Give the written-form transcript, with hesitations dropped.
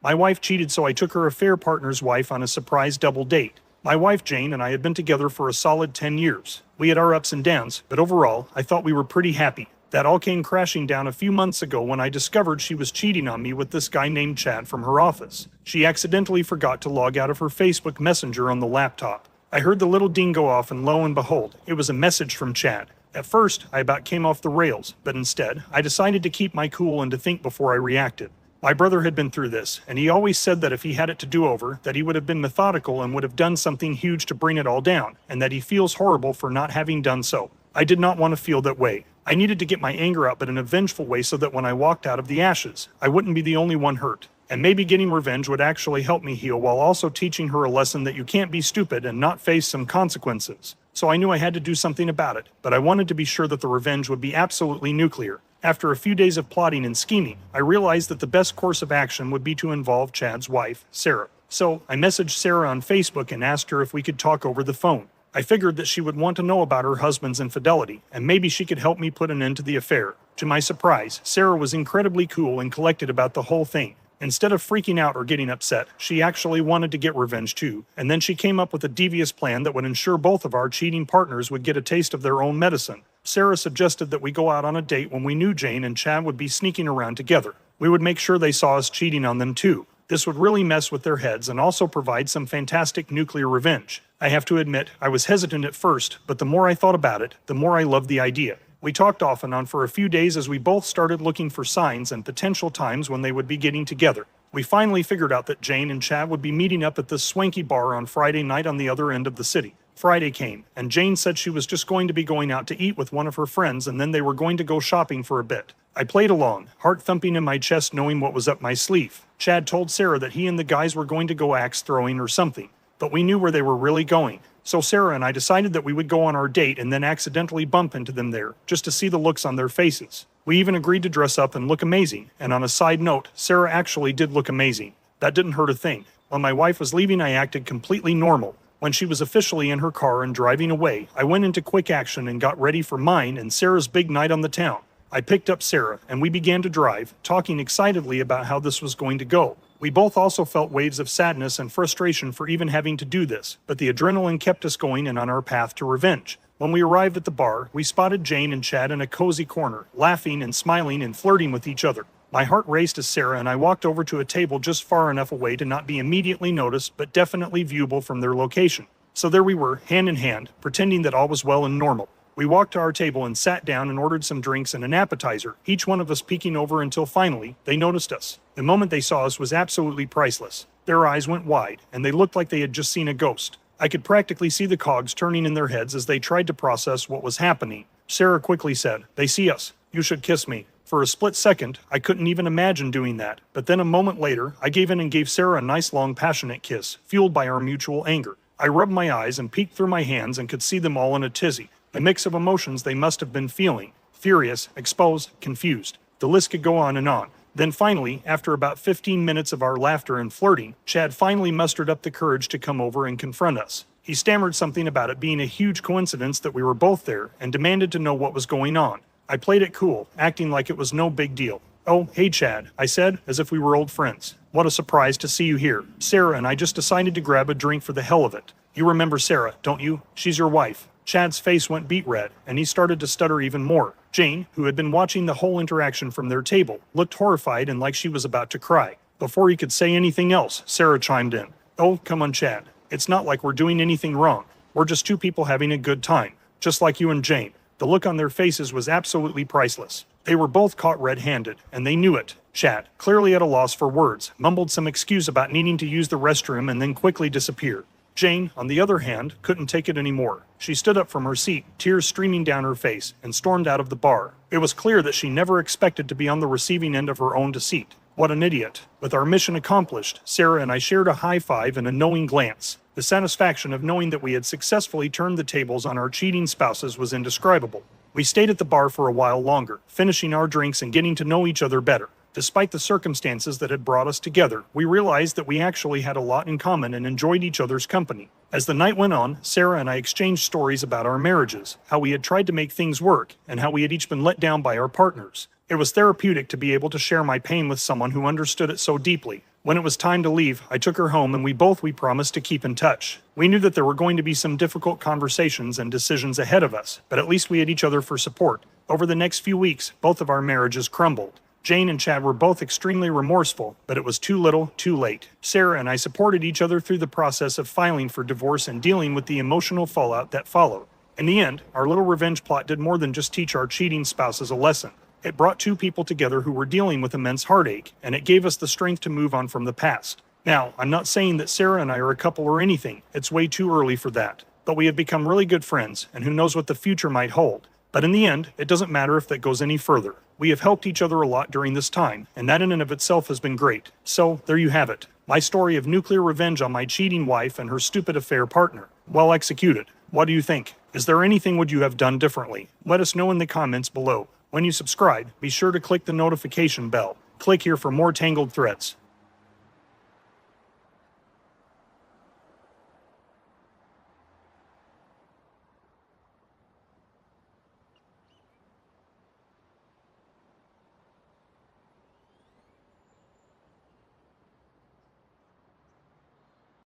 My wife cheated, so I took her affair partner's wife on a surprise double date. My wife Jane and I had been together for a solid 10 years. We had our ups and downs, but overall, I thought we were pretty happy. That all came crashing down a few months ago when I discovered she was cheating on me with this guy named Chad from her office. She accidentally forgot to log out of her Facebook Messenger on the laptop. I heard the little ding go off, and lo and behold, it was a message from Chad. At first, I about came off the rails, but instead, I decided to keep my cool and to think before I reacted. My brother had been through this, and he always said that if he had it to do over, that he would have been methodical and would have done something huge to bring it all down, and that he feels horrible for not having done so. I did not want to feel that way. I needed to get my anger out, but in a vengeful way, so that when I walked out of the ashes, I wouldn't be the only one hurt. And maybe getting revenge would actually help me heal, while also teaching her a lesson that you can't be stupid and not face some consequences. So I knew I had to do something about it, but I wanted to be sure that the revenge would be absolutely nuclear. After a few days of plotting and scheming, I realized that the best course of action would be to involve Chad's wife, Sarah. So I messaged Sarah on Facebook and asked her if we could talk over the phone. I figured that she would want to know about her husband's infidelity, and maybe she could help me put an end to the affair. To my surprise, Sarah was incredibly cool and collected about the whole thing. Instead of freaking out or getting upset, she actually wanted to get revenge too, and then she came up with a devious plan that would ensure both of our cheating partners would get a taste of their own medicine. Sarah suggested that we go out on a date when we knew Jane and Chad would be sneaking around together. We would make sure they saw us cheating on them too. This would really mess with their heads and also provide some fantastic nuclear revenge. I have to admit, I was hesitant at first, but the more I thought about it, the more I loved the idea. We talked off and on for a few days as we both started looking for signs and potential times when they would be getting together. We finally figured out that Jane and Chad would be meeting up at this swanky bar on Friday night on the other end of the city. Friday came, and Jane said she was just going to be going out to eat with one of her friends, and then they were going to go shopping for a bit. I played along, heart thumping in my chest knowing what was up my sleeve. Chad told Sarah that he and the guys were going to go axe throwing or something, but we knew where they were really going. So Sarah and I decided that we would go on our date and then accidentally bump into them there, just to see the looks on their faces. We even agreed to dress up and look amazing, and on a side note, Sarah actually did look amazing. That didn't hurt a thing. When my wife was leaving, I acted completely normal. When she was officially in her car and driving away, I went into quick action and got ready for mine and Sarah's big night on the town. I picked up Sarah, and we began to drive, talking excitedly about how this was going to go. We both also felt waves of sadness and frustration for even having to do this, but the adrenaline kept us going and on our path to revenge. When we arrived at the bar, we spotted Jane and Chad in a cozy corner, laughing and smiling and flirting with each other. My heart raced as Sarah and I walked over to a table just far enough away to not be immediately noticed, but definitely viewable from their location. So there we were, hand in hand, pretending that all was well and normal. We walked to our table and sat down and ordered some drinks and an appetizer, each one of us peeking over until finally, they noticed us. The moment they saw us was absolutely priceless. Their eyes went wide, and they looked like they had just seen a ghost. I could practically see the cogs turning in their heads as they tried to process what was happening. Sarah quickly said, "They see us. You should kiss me." For a split second, I couldn't even imagine doing that, but then a moment later, I gave in and gave Sarah a nice long passionate kiss, fueled by our mutual anger. I rubbed my eyes and peeked through my hands and could see them all in a tizzy. A mix of emotions they must have been feeling. Furious, exposed, confused. The list could go on and on. Then finally, after about 15 minutes of our laughter and flirting, Chad finally mustered up the courage to come over and confront us. He stammered something about it being a huge coincidence that we were both there and demanded to know what was going on. I played it cool, acting like it was no big deal. "Oh, hey Chad," I said, as if we were old friends. "What a surprise to see you here. Sarah and I just decided to grab a drink for the hell of it. You remember Sarah, don't you? She's your wife." Chad's face went beet red, and he started to stutter even more. Jane, who had been watching the whole interaction from their table, looked horrified and like she was about to cry. Before he could say anything else, Sarah chimed in. "Oh, come on, Chad. It's not like we're doing anything wrong. We're just two people having a good time, just like you and Jane." The look on their faces was absolutely priceless. They were both caught red-handed, and they knew it. Chad, clearly at a loss for words, mumbled some excuse about needing to use the restroom and then quickly disappeared. Jane, on the other hand, couldn't take it anymore. She stood up from her seat, tears streaming down her face, and stormed out of the bar. It was clear that she never expected to be on the receiving end of her own deceit. What an idiot. With our mission accomplished, Sarah and I shared a high five and a knowing glance. The satisfaction of knowing that we had successfully turned the tables on our cheating spouses was indescribable. We stayed at the bar for a while longer, finishing our drinks and getting to know each other better. Despite the circumstances that had brought us together, we realized that we actually had a lot in common and enjoyed each other's company. As the night went on, Sarah and I exchanged stories about our marriages, how we had tried to make things work, and how we had each been let down by our partners. It was therapeutic to be able to share my pain with someone who understood it so deeply. When it was time to leave, I took her home and we promised to keep in touch. We knew that there were going to be some difficult conversations and decisions ahead of us, but at least we had each other for support. Over the next few weeks, both of our marriages crumbled. Jane and Chad were both extremely remorseful, but it was too little, too late. Sarah and I supported each other through the process of filing for divorce and dealing with the emotional fallout that followed. In the end, our little revenge plot did more than just teach our cheating spouses a lesson. It brought two people together who were dealing with immense heartache, and it gave us the strength to move on from the past. Now, I'm not saying that Sarah and I are a couple or anything. It's way too early for that. But we have become really good friends, and who knows what the future might hold. But in the end, it doesn't matter if that goes any further. We have helped each other a lot during this time, and that in and of itself has been great. So, there you have it. My story of nuclear revenge on my cheating wife and her stupid affair partner. Well executed. What do you think? Is there anything would you have done differently? Let us know in the comments below. When you subscribe, be sure to click the notification bell. Click here for more Tangled Threads.